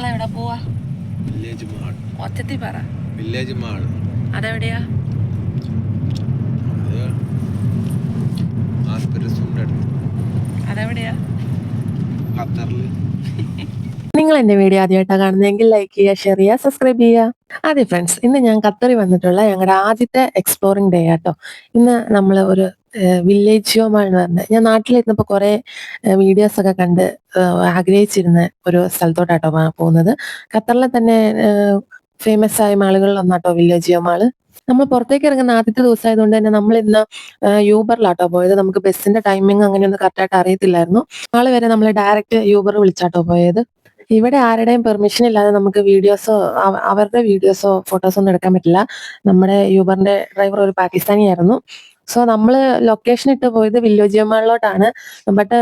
നമ്മളെവിടെ പോവാ? Village mall. ഒച്ചത്തി പറ. വില്ലേജ് മാൾ അതെവിടെയാ? അതെവിടെയാ? ഖത്തറിൽ. നിങ്ങൾ എൻ്റെ വീഡിയോ ആദ്യമായിട്ടാണ് കാണുന്നതെങ്കിൽ ലൈക്ക് ചെയ്യുക, ഷെയർ ചെയ്യുക, സബ്സ്ക്രൈബ് ചെയ്യുക. അതെ ഫ്രണ്ട്സ്, ഇന്ന് ഞാൻ ഖത്തറിൽ വന്നിട്ടുള്ള ഞങ്ങളുടെ ആദ്യത്തെ എക്സ്പ്ലോറിംഗ് ഡേ ആട്ടോ. ഇന്ന് നമ്മൾ ഒരു വില്ലേജ് മാൾ എന്ന് പറഞ്ഞത്, ഞാൻ നാട്ടിലിരുന്നപ്പോൾ കുറേ വീഡിയോസൊക്കെ കണ്ട് ആഗ്രഹിച്ചിരുന്ന ഒരു സ്ഥലത്തോട്ടാട്ടോ പോകുന്നത്. ഖത്തറിലെ തന്നെ ഫേമസ് ആയ മാളുകളിൽ ഒന്നാട്ടോ വില്ലേജ് മാള്. നമ്മൾ പുറത്തേക്ക് ഇറങ്ങുന്ന ആദ്യത്തെ ദിവസമായതുകൊണ്ട് തന്നെ നമ്മൾ ഇന്ന് യൂബറിലാട്ടോ പോയത്. നമുക്ക് ബസ്സിന്റെ ടൈമിംഗ് അങ്ങനെയൊന്നും കറക്റ്റായിട്ട് അറിയത്തില്ലായിരുന്നു. നാളെ വരെ നമ്മൾ ഡയറക്റ്റ് യൂബർ വിളിച്ചാട്ടോ പോയത്. ഇവിടെ ആരുടെയും പെർമിഷൻ ഇല്ലാതെ നമുക്ക് വീഡിയോസോ അവരുടെ വീഡിയോസോ ഫോട്ടോസോ ഒന്നും എടുക്കാൻ പറ്റില്ല. നമ്മുടെ യൂബറിന്റെ ഡ്രൈവർ ഒരു പാകിസ്ഥാനിയായിരുന്നു. സോ നമ്മൾ ലൊക്കേഷൻ ഇട്ട് പോയത് വില്ലേജ് മാളിലോട്ടാണ്. ബട്ട്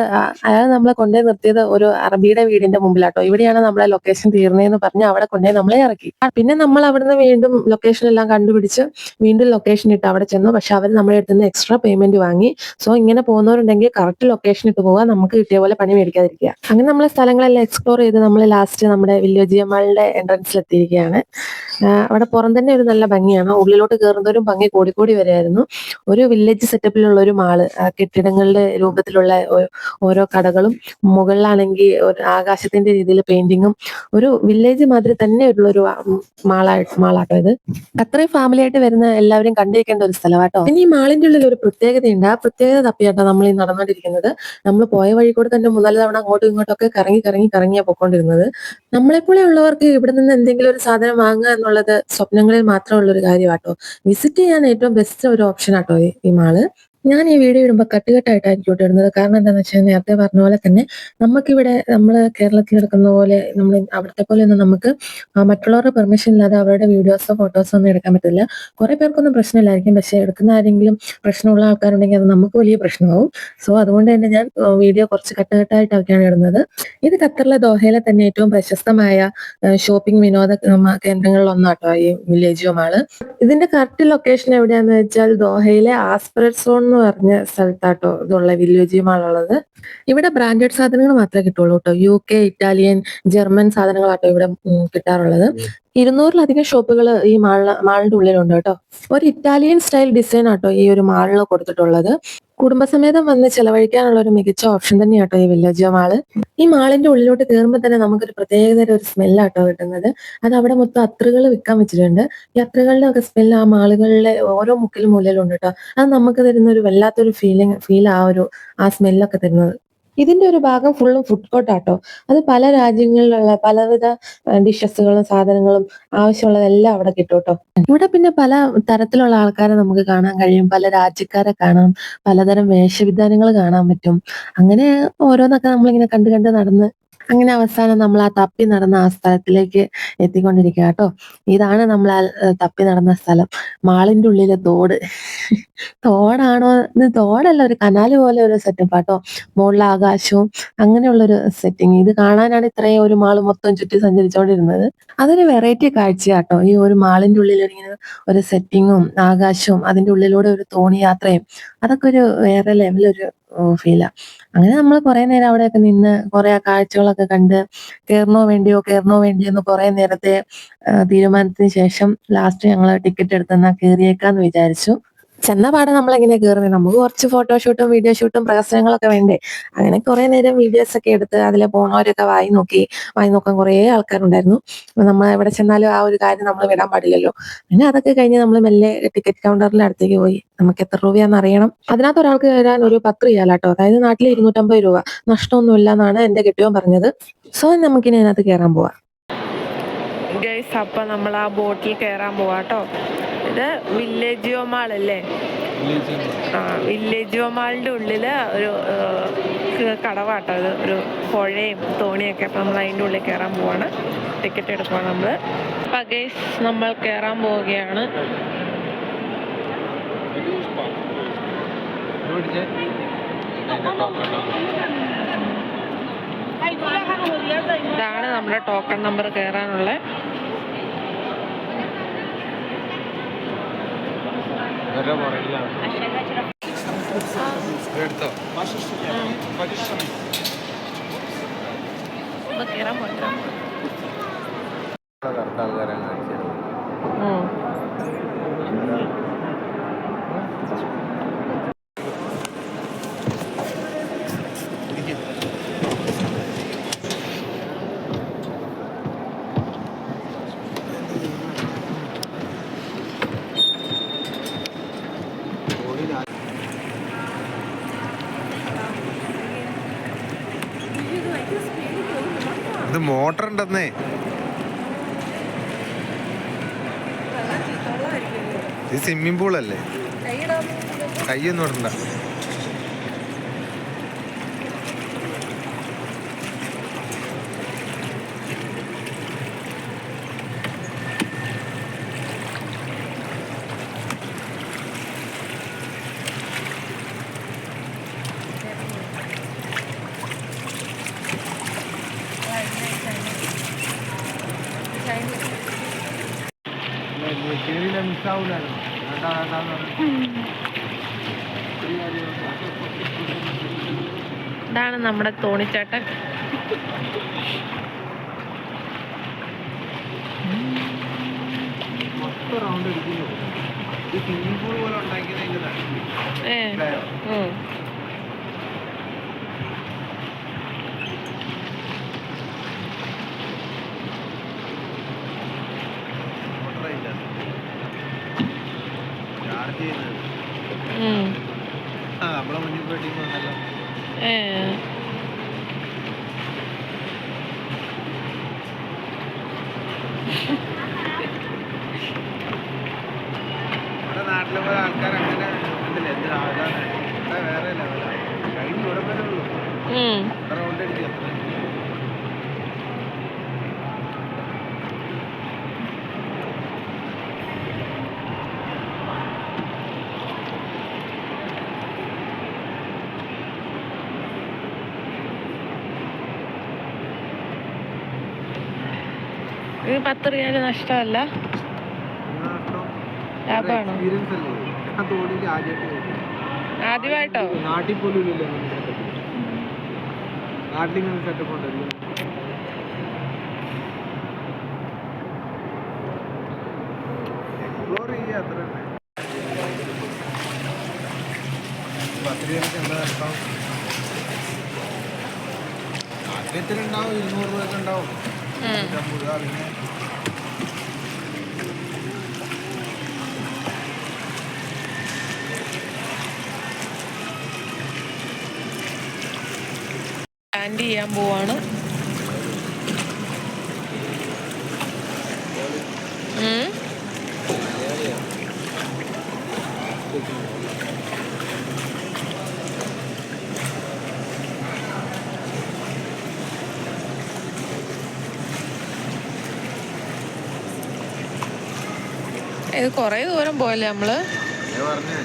അയാൾ നമ്മളെ കൊണ്ടുപോയി നിർത്തിയത് ഒരു അറബിയുടെ വീടിന്റെ മുമ്പിലാട്ടോ. ഇവിടെയാണ് നമ്മളെ ലൊക്കേഷൻ തീർന്നതെന്ന് പറഞ്ഞ് അവിടെ കൊണ്ടുപോയി നമ്മളെ ഇറക്കി. പിന്നെ നമ്മൾ അവിടുന്ന് വീണ്ടും ലൊക്കേഷൻ എല്ലാം കണ്ടുപിടിച്ച് വീണ്ടും ലൊക്കേഷൻ ഇട്ട് അവിടെ ചെന്നു. പക്ഷെ അവർ നമ്മുടെ അടുത്ത് നിന്ന് എക്സ്ട്രാ പേയ്മെന്റ് വാങ്ങി. സോ ഇങ്ങനെ പോകുന്നവരുണ്ടെങ്കിൽ കറക്റ്റ് ലൊക്കേഷൻ ഇട്ട് പോവുക, നമുക്ക് കിട്ടിയ പോലെ പണി മേടിക്കാതിരിക്കുക. അങ്ങനെ നമ്മൾ സ്ഥലങ്ങളെല്ലാം എക്സ്പ്ലോർ ചെയ്ത് നമ്മൾ ലാസ്റ്റ് നമ്മുടെ വില്ലേജ് മാളിന്റെ എൻട്രൻസിൽ എത്തിയിരിക്കുകയാണ്. അവിടെ പുറം തന്നെ ഒരു നല്ല ഭംഗിയാണ്, ഉള്ളിലോട്ട് കയറുന്നവരും ഭംഗി കൂടിക്കൂടി വരികയായിരുന്നു. ഒരു വില്ലേജ് സെറ്റപ്പിലുള്ള ഒരു മാള്, കെട്ടിടങ്ങളുടെ രൂപത്തിലുള്ള ഓരോ കടകളും, മുകളിലാണെങ്കിൽ ഒരു ആകാശത്തിന്റെ രീതിയിൽ പെയിന്റിങ്ങും, ഒരു വില്ലേജ് മാതിരി തന്നെയുള്ള ഒരു മാളാട്ടോ ഇത്. അത്രയും ഫാമിലി ആയിട്ട് വരുന്ന എല്ലാവരും കണ്ടിരിക്കേണ്ട ഒരു സ്ഥലമാട്ടോ. പിന്നെ ഈ മാളിന്റെ ഉള്ളിൽ ഒരു പ്രത്യേകതയുണ്ട്. ആ പ്രത്യേകത തപ്പിയാട്ടോ നമ്മൾ ഈ നടന്നുകൊണ്ടിരിക്കുന്നത്. നമ്മൾ പോയ വഴി കൂടെ തന്നെ 3-4 തവണ അങ്ങോട്ടും ഇങ്ങോട്ടൊക്കെ കറങ്ങിയാ പോയിക്കൊണ്ടിരുന്നത്. നമ്മളെപ്പോലെ ഉള്ളവർക്ക് ഇവിടെ നിന്ന് എന്തെങ്കിലും ഒരു സാധനം വാങ്ങുക എന്നുള്ളത് സ്വപ്നങ്ങളിൽ മാത്രമുള്ള ഒരു കാര്യമാട്ടോ. വിസിറ്റ് ചെയ്യാൻ ഏറ്റവും ബെസ്റ്റ് ഒരു ഓപ്ഷൻ ആട്ടോ ഈ മാള്. ഞാൻ ഈ വീഡിയോ ഇടുമ്പോൾ കട്ടുകെട്ടായിട്ടായിരിക്കും ഇടുന്നത്. കാരണം എന്താണെന്ന് വെച്ചാൽ നേരത്തെ പറഞ്ഞ പോലെ തന്നെ നമുക്കിവിടെ നമ്മൾ കേരളത്തിൽ എടുക്കുന്ന പോലെ നമ്മൾ അവിടുത്തെ പോലെ ഒന്നും നമുക്ക് മറ്റുള്ളവരുടെ പെർമിഷൻ ഇല്ലാതെ അവരുടെ വീഡിയോസോ ഫോട്ടോസോ ഒന്നും എടുക്കാൻ പറ്റില്ല. കുറെ പേർക്കൊന്നും പ്രശ്നമില്ലായിരിക്കും, പക്ഷെ എടുക്കുന്ന ആരെങ്കിലും പ്രശ്നമുള്ള ആൾക്കാരുണ്ടെങ്കിൽ അത് നമുക്ക് വലിയ പ്രശ്നമാവും. സോ അതുകൊണ്ട് തന്നെ ഞാൻ വീഡിയോ കുറച്ച് കട്ടുകെട്ടായിട്ടൊക്കെയാണ് ഇടുന്നത്. ഇത് ഖത്തറിലെ ദോഹയിലെ തന്നെ ഏറ്റവും പ്രശസ്തമായ ഷോപ്പിംഗ് വിനോദ കേന്ദ്രങ്ങളിൽ ഒന്നാട്ടോ ഈ വില്ലേജ് മാള്. ഇതിന്റെ കറക്റ്റ് ലൊക്കേഷൻ എവിടെയാന്ന് വെച്ചാൽ ദോഹയിലെ ആസ്പെററ്റ് സോൺ എന്ന് പറഞ്ഞ സ്ഥലത്താട്ടോ ഇതുള്ള വില്ലേജ് മാൾ ഉള്ളത്. ഇവിടെ ബ്രാൻഡഡ് സാധനങ്ങൾ മാത്രമേ കിട്ടുള്ളൂ കേട്ടോ. UK, ഇറ്റാലിയൻ, ജർമ്മൻ സാധനങ്ങളാട്ടോ ഇവിടെ കിട്ടാറുള്ളത്. 200-ലധികം ഷോപ്പുകൾ ഈ മാളിന്റെ ഉള്ളിലുണ്ട് കേട്ടോ. ഒരു ഇറ്റാലിയൻ സ്റ്റൈൽ ഡിസൈൻ ആട്ടോ ഈ ഒരു മാളിൽ കൊടുത്തിട്ടുള്ളത്. കുടുംബസമേതം വന്ന് ചെലവഴിക്കാനുള്ള ഒരു മികച്ച ഓപ്ഷൻ തന്നെയാട്ടോ ഈ വില്ലേജ് മാള്. ഈ മാളിന്റെ ഉള്ളിലോട്ട് കയറുമ്പോൾ തന്നെ നമുക്കൊരു പ്രത്യേകതര ഒരു സ്മെല്ലാട്ടോ കിട്ടുന്നത്. അത് അവിടെ മൊത്തം അത്തറുകൾ വിൽക്കാൻ വെച്ചിട്ടുണ്ട്. ഈ അത്തറുകളുടെ ഒക്കെ സ്മെല്ല് ആ മാളുകളിലെ ഓരോ മുക്കിലും മൂലയിലും ഉണ്ട് കേട്ടോ. അത് നമുക്ക് തരുന്ന ഒരു വല്ലാത്തൊരു ഫീൽ ആ സ്മെല്ലൊക്കെ തരുന്നത്. ഇതിന്റെ ഒരു ഭാഗം ഫുള്ളും ഫുഡ് കോർട്ടാട്ടോ. അത് പല രാജ്യങ്ങളിലുള്ള പലവിധ ഡിഷസുകളും സാധനങ്ങളും ആവശ്യമുള്ളതെല്ലാം അവിടെ കിട്ടും കേട്ടോ. ഇവിടെ പിന്നെ പല തരത്തിലുള്ള ആൾക്കാരെ നമുക്ക് കാണാൻ കഴിയും. പല രാജ്യക്കാരെ കാണാം, പലതരം വേഷവിധാനങ്ങൾ കാണാൻ പറ്റും. അങ്ങനെ ഓരോന്നൊക്കെ നമ്മളിങ്ങനെ കണ്ട് നടന്ന് അങ്ങനെ അവസാനം നമ്മൾ ആ തപ്പി നടന്ന ആ സ്ഥലത്തിലേക്ക് എത്തിക്കൊണ്ടിരിക്കുക കേട്ടോ. ഇതാണ് നമ്മൾ ആ തപ്പി നടന്ന സ്ഥലം. മാളിന്റെ ഉള്ളിലെ തോടാണോ? ഇത് തോടല്ല, ഒരു കനാല് പോലെ ഒരു സെറ്റപ്പ് ആട്ടോ. മുകളിൽ ആകാശവും അങ്ങനെയുള്ളൊരു സെറ്റിങ്. ഇത് കാണാനാണ് ഇത്രയും ഒരു മാള് മൊത്തം ചുറ്റി സഞ്ചരിച്ചുകൊണ്ടിരുന്നത്. അതൊരു വെറൈറ്റി കാഴ്ചയാട്ടോ. ഈ ഒരു മാളിന്റെ ഉള്ളിൽ ഇങ്ങനെ ഒരു സെറ്റിങ്ങും ആകാശവും അതിന്റെ ഉള്ളിലൂടെ ഒരു തോണി യാത്രയും, അതൊക്കെ ഒരു വേറെ ലെവലൊരു ഫീലാ. അങ്ങനെ നമ്മൾ കുറെ നേരം അവിടെയൊക്കെ നിന്ന് കുറെ കാഴ്ചകളൊക്കെ കണ്ട് കയറണോ വേണ്ടിയോ എന്ന് കുറെ നേരത്തെ തീരുമാനത്തിന് ശേഷം ലാസ്റ്റ് ഞങ്ങൾ ടിക്കറ്റ് എടുത്തെന്നാ കയറിയേക്കാന്ന് വിചാരിച്ചു. ചെന്ന പാടെ നമ്മളെങ്ങനെ കയറുന്നത്, നമുക്ക് കുറച്ച് ഫോട്ടോഷൂട്ടും വീഡിയോ ഷൂട്ടും പ്രഹസനങ്ങളൊക്കെ വേണ്ടേ. അങ്ങനെ കുറെ നേരം വീഡിയോസ് ഒക്കെ എടുത്ത് അതിൽ പോണവരൊക്കെ വായി നോക്കാൻ കുറെ ആൾക്കാരുണ്ടായിരുന്നു. നമ്മൾ എവിടെ ചെന്നാലും ആ ഒരു കാര്യം നമ്മൾ വിടാൻ പാടില്ലല്ലോ. പിന്നെ അതൊക്കെ കഴിഞ്ഞ് നമ്മൾ മെല്ലെ ടിക്കറ്റ് കൗണ്ടറിന്റെ അടുത്തേക്ക് പോയി. നമുക്ക് എത്ര രൂപയാന്ന് അറിയണം. അതിനകത്ത് ഒരാൾക്ക് കയറാൻ ഒരു 10 റിയാലാട്ടോ. അതായത് നാട്ടിൽ 250 രൂപ. നഷ്ടമൊന്നുമില്ല എന്നാണ് എന്റെ കെട്ടിയോൻ പറഞ്ഞത്. സോ നമുക്കിനി അതിനകത്ത് കയറാൻ പോവാം. ഗൈസ്, അപ്പം നമ്മൾ ആ ബോട്ടിൽ കയറാൻ പോവാട്ടോ. ഇത് വില്ലേജ് മാൾ അല്ലേ? വില്ലേജ് മാളിൻ്റെ ഉള്ളില് ഒരു കടവാട്ടോ. ഇത് ഒരു പുഴയും തോണിയൊക്കെ. അപ്പം നമ്മൾ അതിൻ്റെ ഉള്ളിൽ കയറാൻ പോവാണ്. ടിക്കറ്റ് എടുക്കുവാണ് നമ്മൾ. അപ്പം ഗൈസ്, നമ്മൾ കയറാൻ പോവുകയാണ്. ഇതാണ് നമ്മുടെ ടോക്കൺ നമ്പർ കയറാനുള്ള. കയറാൻ പോകാം. കറുത്ത ആൾക്കാരെ കാണിച്ചത്. ഉം. ഇത് മോട്ടർ ഉണ്ടെന്നേ. ഇത് സ്വിമ്മിംഗ് പൂളല്ലേ? കൈയൊന്നും ഇടണ്ട. ഇതാണ് നമ്മുടെ തോണിച്ചേട്ടൻ. ഉം. നമ്മളെ മുന്നിൽ പോയിട്ട് വന്നല്ലോ. നമ്മുടെ നാട്ടിലെ പോലെ ആൾക്കാർ അങ്ങനെ ഉണ്ടല്ലേ? എന്ത് ആകാനാണ് ഇവിടെ വേറെ ലെവലാണ്. കഴിഞ്ഞ ഇവിടെ വരെ ഉള്ളൂ. റൗണ്ട് അടിച്ച് എത്ര ഇത് 10 റിയാൽ നഷ്ടമല്ല, ലാഭമാണോ? എക്സ്പീരിയൻസ് അല്ലേ? ഞാൻ തോണിയിൽ ആദ്യമായിട്ട് ആദ്യമായിട്ടോ? നാട്ടിൽ പോലും ഇല്ലല്ലോ നാട്ടിലിങ്ങനെ സെറ്റപ്പ് ഉണ്ടല്ലോ. എക്സ്പ്ലോർ ചെയ്യുക അത്ര തന്നെ. 10 രൂപയ്ക്ക് എന്താ നഷ്ടം? ആദ്യത്തിനുണ്ടാവും 200 രൂപയൊക്കെ ഉണ്ടാവും. പിന്നെ ലാൻഡ് ചെയ്യാൻ പോവാണ്. ഇത് കുറേ ദൂരം പോയല്ലേ നമ്മള്? പറഞ്ഞേ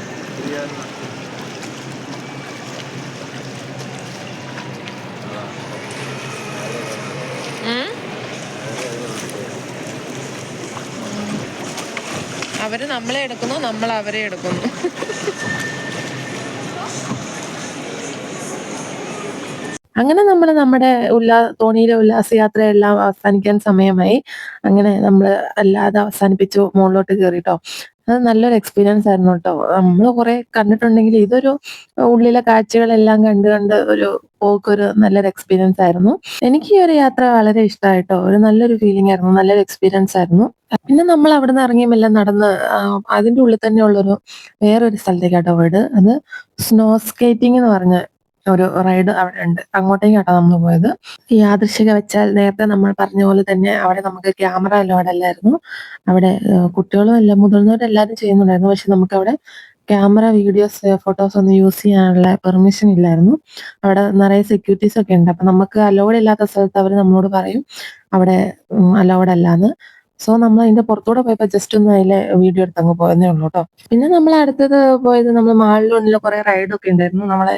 അവര് നമ്മളെ എടുക്കുന്നു, നമ്മൾ അവരെ എടുക്കുന്നു. അങ്ങനെ നമ്മൾ നമ്മുടെ തോണിയിലെ ഉല്ലാസയാത്രയെല്ലാം അവസാനിക്കാൻ സമയമായി. അങ്ങനെ നമ്മൾ അല്ലാതെ അവസാനിപ്പിച്ചു, മുകളിലോട്ട് കയറിട്ടോ. അത് നല്ലൊരു എക്സ്പീരിയൻസ് ആയിരുന്നു കേട്ടോ. നമ്മൾ കുറെ കണ്ടിട്ടുണ്ടെങ്കിൽ ഇതൊരു ഉള്ളിലെ കാഴ്ചകളെല്ലാം കണ്ട് ഒരു പോക്കൊരു നല്ലൊരു എക്സ്പീരിയൻസ് ആയിരുന്നു. എനിക്ക് ഈ ഒരു യാത്ര വളരെ ഇഷ്ടമായിട്ടോ. ഒരു നല്ലൊരു ഫീലിംഗ് ആയിരുന്നു, നല്ലൊരു എക്സ്പീരിയൻസ് ആയിരുന്നു. പിന്നെ നമ്മൾ അവിടെ നിന്ന് ഇറങ്ങിയുമെല്ലാം നടന്ന് അതിന്റെ ഉള്ളിൽ തന്നെ ഉള്ളൊരു വേറൊരു സ്ഥലത്തേക്കാട്ടോ പോയത്. അത് സ്നോ സ്കേറ്റിംഗ് എന്ന് പറഞ്ഞ ഒരു റൈഡ് അവിടെ ഉണ്ട്. അങ്ങോട്ടേക്കാട്ടോ നമ്മൾ പോയത്. യാദൃശ്ചിക വെച്ചാൽ നേരത്തെ നമ്മൾ പറഞ്ഞ പോലെ തന്നെ അവിടെ നമുക്ക് ക്യാമറ അലോഡ് അല്ലായിരുന്നു. അവിടെ കുട്ടികളും എല്ലാം മുതിർന്നവരും എല്ലാവരും ചെയ്യുന്നുണ്ടായിരുന്നു. പക്ഷെ നമുക്ക് അവിടെ ക്യാമറ, വീഡിയോസ്, ഫോട്ടോസ് ഒന്നും യൂസ് ചെയ്യാനുള്ള പെർമിഷൻ ഇല്ലായിരുന്നു. അവിടെ നിറയെ സെക്യൂരിറ്റീസ് ഒക്കെ ഉണ്ട്. അപ്പൊ നമുക്ക് അലോഡ് ഇല്ലാത്ത സ്ഥലത്ത് അവർ നമ്മളോട് പറയും അവിടെ അലോഡ് അല്ലാന്ന്. സോ നമ്മൾ അതിന്റെ പുറത്തൂടെ പോയപ്പോ ജസ്റ്റ് ഒന്ന് അതിലെ വീഡിയോ എടുത്ത് അങ്ങ് പോയെന്നേ ഉള്ളൂ കേട്ടോ. പിന്നെ നമ്മൾ അടുത്തത് പോയത് നമ്മൾ മാളിലുള്ളിൽ കുറെ റൈഡൊക്കെ ഉണ്ടായിരുന്നു. നമ്മളെ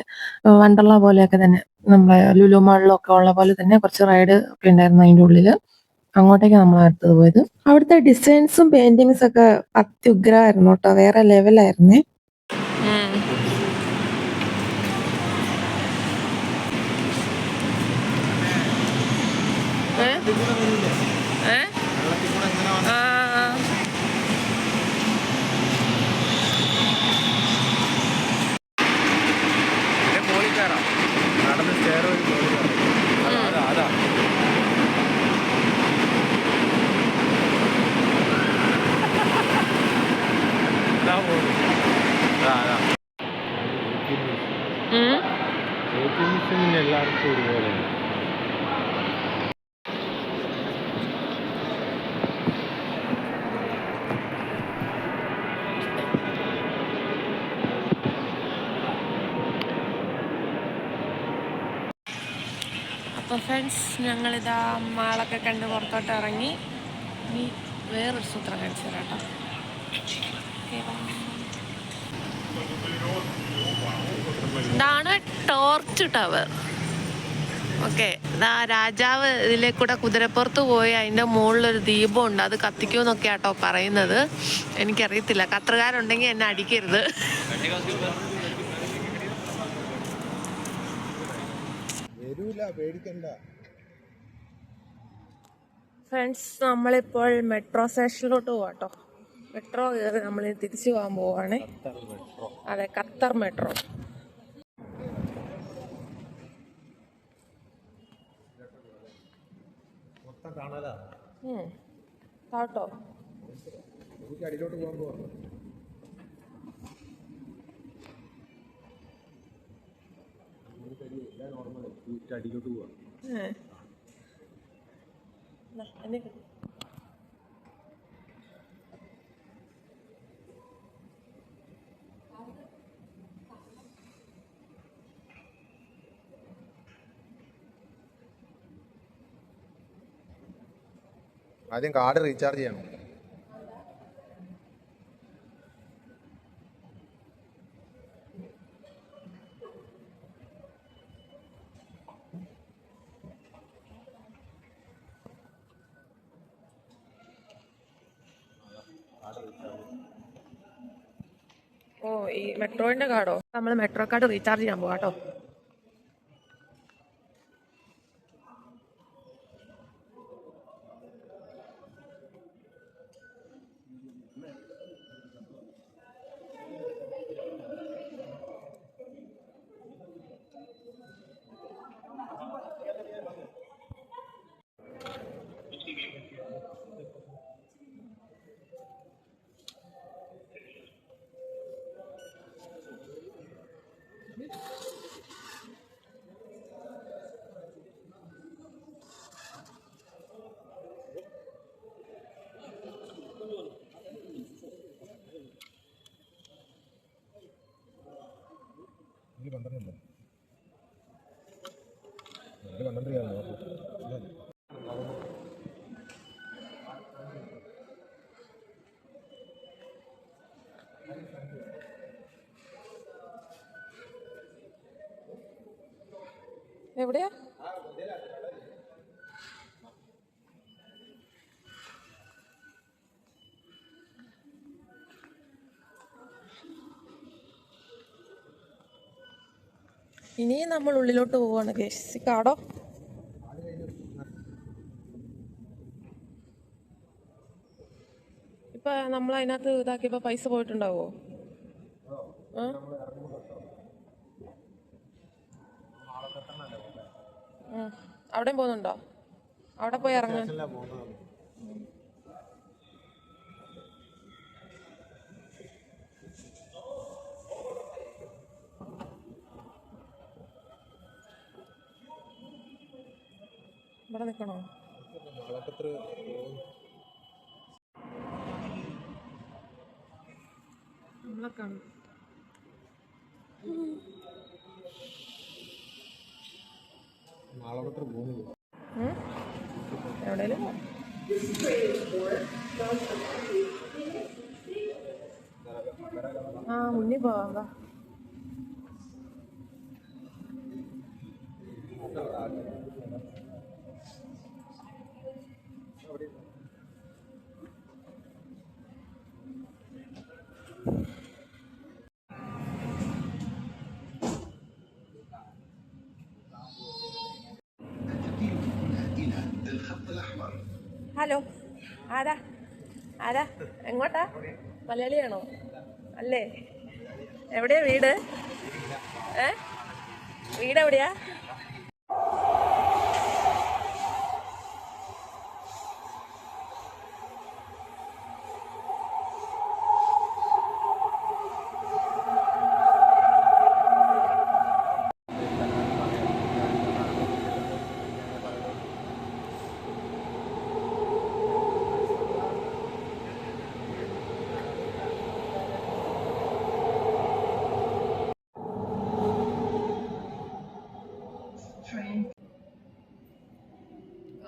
വണ്ടർല പോലെയൊക്കെ തന്നെ, നമ്മളെ ലുലു മാളിലൊക്കെ ഉള്ള പോലെ തന്നെ കുറച്ച് റൈഡ് ഒക്കെ ഉണ്ടായിരുന്നു അതിന്റെ ഉള്ളില്. അങ്ങോട്ടേക്ക് നമ്മൾ അടുത്തത് പോയത്. അവിടുത്തെ ഡിസൈൻസും പെയിന്റിങ്സും ഒക്കെ അത്യുഗ്രമായിരുന്നു കേട്ടോ. വേറെ ലെവലായിരുന്നേ. ഫ്രണ്ട്സ്, ഞങ്ങളിതാ മാളൊക്കെ കണ്ട് പുറത്തോട്ട് ഇറങ്ങി. ഇനി വേറൊരു സൂത്രം കാണിച്ചു തരാം കേട്ടോ. ഇതാണ് ടോർച്ച് ടവർ. ഓക്കെ, ഇതാ രാജാവ് ഇതിലെ കൂടെ കുതിരപ്പുറത്ത് പോയി അതിൻ്റെ മുകളിലൊരു ദീപമുണ്ട്, അത് കത്തിക്കുമെന്നൊക്കെ ആട്ടോ പറയുന്നത്. എനിക്കറിയത്തില്ല, ഖത്തറുകാരുണ്ടെങ്കിൽ എന്നെ അടിക്കരുത്. ഫ്രണ്ട്സ്, നമ്മളിപ്പോൾ മെട്രോ സ്റ്റേഷനിലോട്ട് പോവാട്ടോ. മെട്രോ കയറി നമ്മൾ തിരിച്ചു പോകാൻ പോവാണേ. അതെ, ഖത്തർ മെട്രോ. കേട്ടോ, അടിയിലോട്ട് പോകാൻ പോവാ. അടിയിലോട്ട് പോവാ. ആദ്യം കാർഡ് റീചാർജ് ചെയ്യണം. ഓ, ഈ മെട്രോന്റെ കാർഡോ? നമ്മൾ മെട്രോ കാർഡ് റീചാർജ് ചെയ്യാൻ പോവാട്ടോ. എവിടെയാ? ഇനിയും നമ്മൾ ഉള്ളിലോട്ട് പോവാണ് ഗയ്സ്. കാടോ ഇപ്പൊ നമ്മൾ അതിനകത്ത് ഇതാക്കിയപ്പോ പൈസ പോയിട്ടുണ്ടാവോ? അവിടെയും പോകുന്നുണ്ടോ? അവിടെ പോയി ഇറങ്ങാൻ. ഇവിടെ നിൽക്കണോ? നമ്മളെ കാണും. എവിടെയും മുന്നിൽ പോവാ. ഹലോ, ആരാ എങ്ങോട്ടാ? മലയാളിയാണോ? അല്ലേ? എവിടെയാ വീട്? വീട് എവിടെയാ?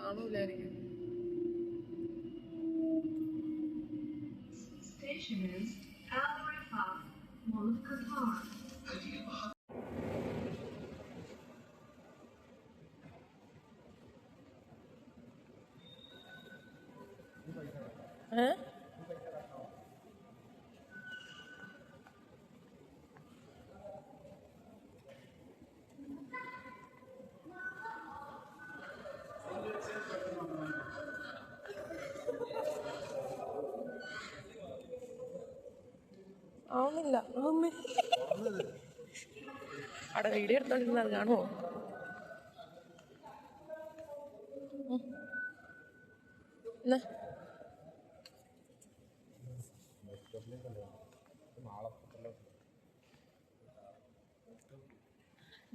കാണൂലായിരിക്കും. ആവുന്നില്ല. അവിടെ വീഡിയോ എടുത്തോണ്ടിരുന്നത് കാണുമോ?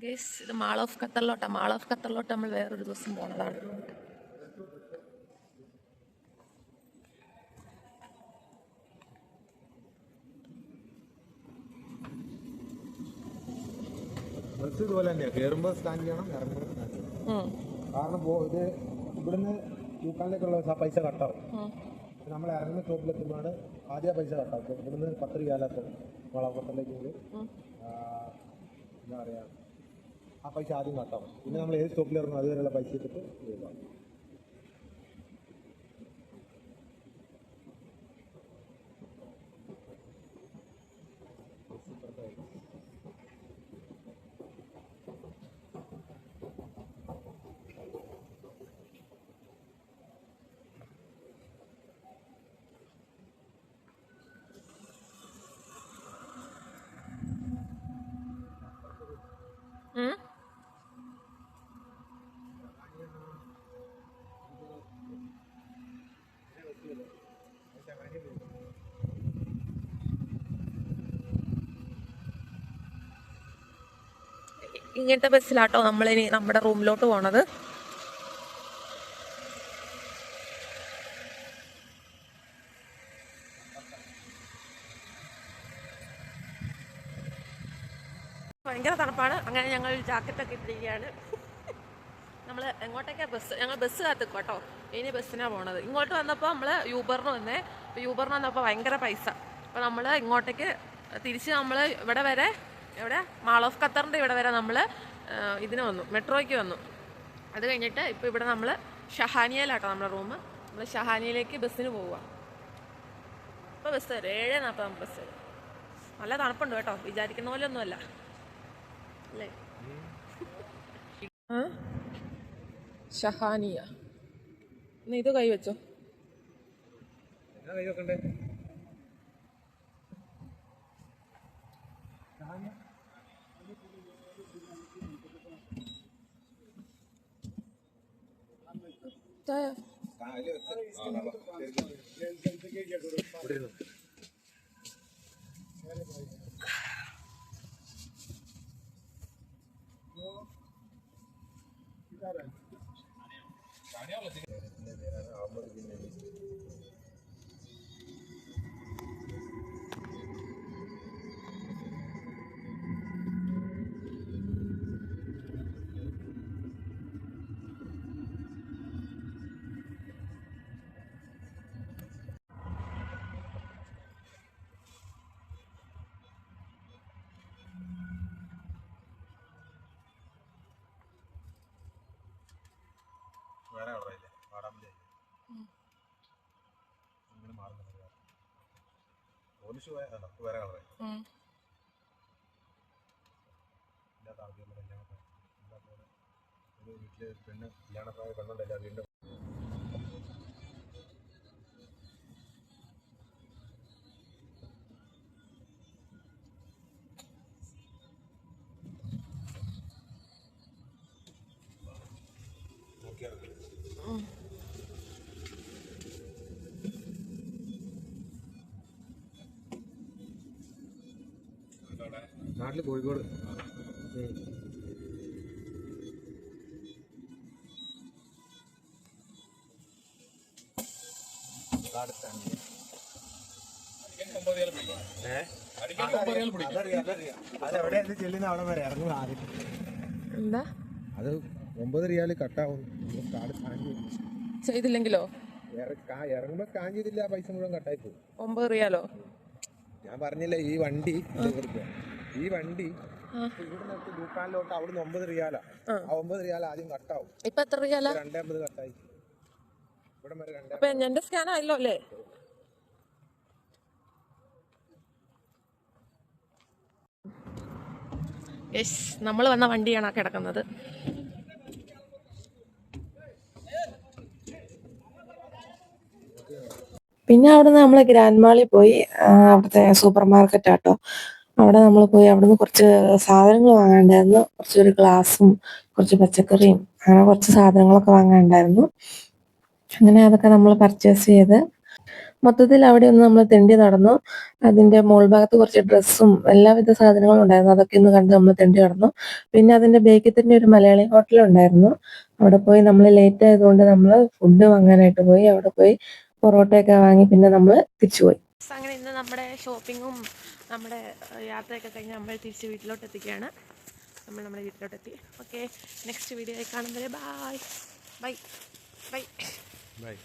ഗൈസ്, ഇത് മാൾ ഓഫ് ഖത്തറിലോട്ടാണ്. മാൾ ഓഫ് ഖത്തറിലോട്ട് നമ്മൾ വേറൊരു ദിവസം പോണതാണ്. ബസ് ഇതുപോലെ തന്നെയാണ്. കയറുമ്പോൾ സ്കാൻ ചെയ്യണം, ഇറങ്ങുമ്പോൾ സ്കാൻ ചെയ്യണം. കാരണം ഇത് ഇവിടുന്ന് യൂക്കാനിലേക്കുള്ള പൈസ കട്ടാവും. നമ്മൾ ഇറങ്ങുന്ന സ്റ്റോപ്പിലെത്തുമ്പോഴാണ് ആദ്യം പൈസ കട്ടാവും. ഇവിടുന്ന് 10 റിയാലൊക്കെ വളവട്ടത്തിലേക്ക് എന്താ പറയുക, ആ പൈസ ആദ്യം കട്ടാവും. പിന്നെ നമ്മൾ ഏത് സ്റ്റോപ്പിൽ ഇറങ്ങും അതുവരെയുള്ള പൈസ ഇട്ടിട്ട് പോകാം. ഇങ്ങനത്തെ ബസ്സിലാട്ടോ നമ്മളിനി നമ്മുടെ റൂമിലോട്ട് പോണത്. ഭയങ്കര തണുപ്പാണ്. അങ്ങനെ ഞങ്ങൾ ജാക്കറ്റൊക്കെ ഇട്ടിരിക്കുകയാണ്. നമ്മൾ എങ്ങോട്ടേക്കാ ഞങ്ങൾ ബസ് കാത്തിക്കും കേട്ടോ. ഇനി ബസ്സിനാണ് പോണത്. ഇങ്ങോട്ട് വന്നപ്പോൾ നമ്മൾ യൂബറിന് വന്നേ. അപ്പോൾ യൂബറിന് വന്നപ്പോൾ ഭയങ്കര പൈസ. അപ്പോൾ നമ്മൾ ഇങ്ങോട്ടേക്ക് തിരിച്ച് നമ്മൾ ഇവിടെ വരെ, ഇവിടെ മാൾ ഓഫ് ഖത്തറിൻ്റെ ഇവിടെ വരെ നമ്മൾ ഇതിന് വന്നു, മെട്രോയ്ക്ക് വന്നു. അത് കഴിഞ്ഞിട്ട് ഇപ്പോൾ ഇവിടെ നമ്മൾ ഷഹാനിയയിലാട്ടോ നമ്മുടെ റൂം. നമ്മൾ ഷഹാനിയയിലേക്ക് ബസ്സിന് പോവുക. ഇപ്പോൾ ബസ് വരും 7:40 ബസ് വരും. നല്ല തണുപ്പുണ്ട് കേട്ടോ, വിചാരിക്കുന്ന പോലെ ഒന്നുമല്ല അല്ലേ. ഷഹാനിയ, ഇത് കൈ വെച്ചോ. വേറെ കളറില്ലേ, വാടാമല്ലേ അങ്ങനെ മാറുന്നത്. പോലീസ് വേറെ കളറായി. ഇല്ലാത്ത ആദ്യം കല്യാണപ്രായം ഒരു വീട്ടിൽ പെണ്ണ് കല്യാണപ്രായം പെണ്ണുണ്ടല്ല വീണ്ടും നാട്ടിൽ കോഴിക്കോട്. അതെവിടെ ചെല്ലുന്ന അവിടെ വരെ ഇറങ്ങും ആദ്യം. എന്താ അത് 9 റിയാൽ കട്ടാവും. Card scan ചെയ്തില്ലെങ്കിലോ? ഇറങ്ങുമ്പോൾ സ്കാൻ ചെയ്തില്ല, പൈസ മുഴുവൻ കട്ടായി പോകും. 9 റിയാലോ? ഞാൻ പറഞ്ഞില്ലേ ഈ വണ്ടി ഇവിടെ നിർത്തി ദുക്കാനിലോട്ട് അവിടുന്ന് 9 റിയാലാ. ആ 9 റിയാൽ ആദ്യം കട്ടാവും. ഇപ്പൊ എത്ര റിയാലാ? 250 കട്ടായി. ഇവിടെ വരെ 2. അപ്പൊ എന്റെ സ്കാൻ ആയല്ലോ അല്ലേ? യെസ്, നമ്മൾ വന്ന വണ്ടിയാണ് ആ കിടക്കുന്നത്. പിന്നെ അവിടുന്ന് നമ്മൾ ഗ്രാൻഡ് മാളിൽ പോയി. അവിടുത്തെ സൂപ്പർ മാർക്കറ്റ് ആട്ടോ. അവിടെ നമ്മൾ പോയി അവിടുന്ന് കുറച്ച് സാധനങ്ങൾ വാങ്ങാണ്ടായിരുന്നു. കുറച്ചൊരു ഗ്ലാസും കുറച്ച് പച്ചക്കറിയും അങ്ങനെ കുറച്ച് സാധനങ്ങളൊക്കെ വാങ്ങാനുണ്ടായിരുന്നു. അങ്ങനെ അതൊക്കെ നമ്മൾ പർച്ചേസ് ചെയ്ത് മൊത്തത്തിൽ അവിടെ ഒന്ന് നമ്മൾ തെണ്ടി നടന്നു. അതിന്റെ മോൾ ഭാഗത്ത് കുറച്ച് ഡ്രസ്സും എല്ലാവിധ സാധനങ്ങളും ഉണ്ടായിരുന്നു. അതൊക്കെ ഒന്ന് കണ്ട് നമ്മൾ തെണ്ടി നടന്നു. പിന്നെ അതിന്റെ ബേക്കിൽ തന്നെ ഒരു മലയാളി ഹോട്ടൽ ഉണ്ടായിരുന്നു. അവിടെ പോയി നമ്മൾ ലേറ്റ് ആയതുകൊണ്ട് നമ്മൾ ഫുഡ് വാങ്ങാനായിട്ട് പോയി. അവിടെ പോയി പൊറോട്ടയൊക്കെ വാങ്ങി പിന്നെ നമ്മൾ തിരിച്ചുപോയി. അങ്ങനെ ഇന്ന് നമ്മുടെ ഷോപ്പിങ്ങും നമ്മുടെ യാത്രയൊക്കെ കഴിഞ്ഞ് നമ്മൾ തിരിച്ച് വീട്ടിലോട്ട് എത്തിക്കുകയാണ്. നമ്മൾ നമ്മുടെ വീട്ടിലോട്ടെത്തി. ഓക്കെ, നെക്സ്റ്റ് വീഡിയോയിൽ കാണുമ്പോൾ ബൈ ബൈ ബൈ.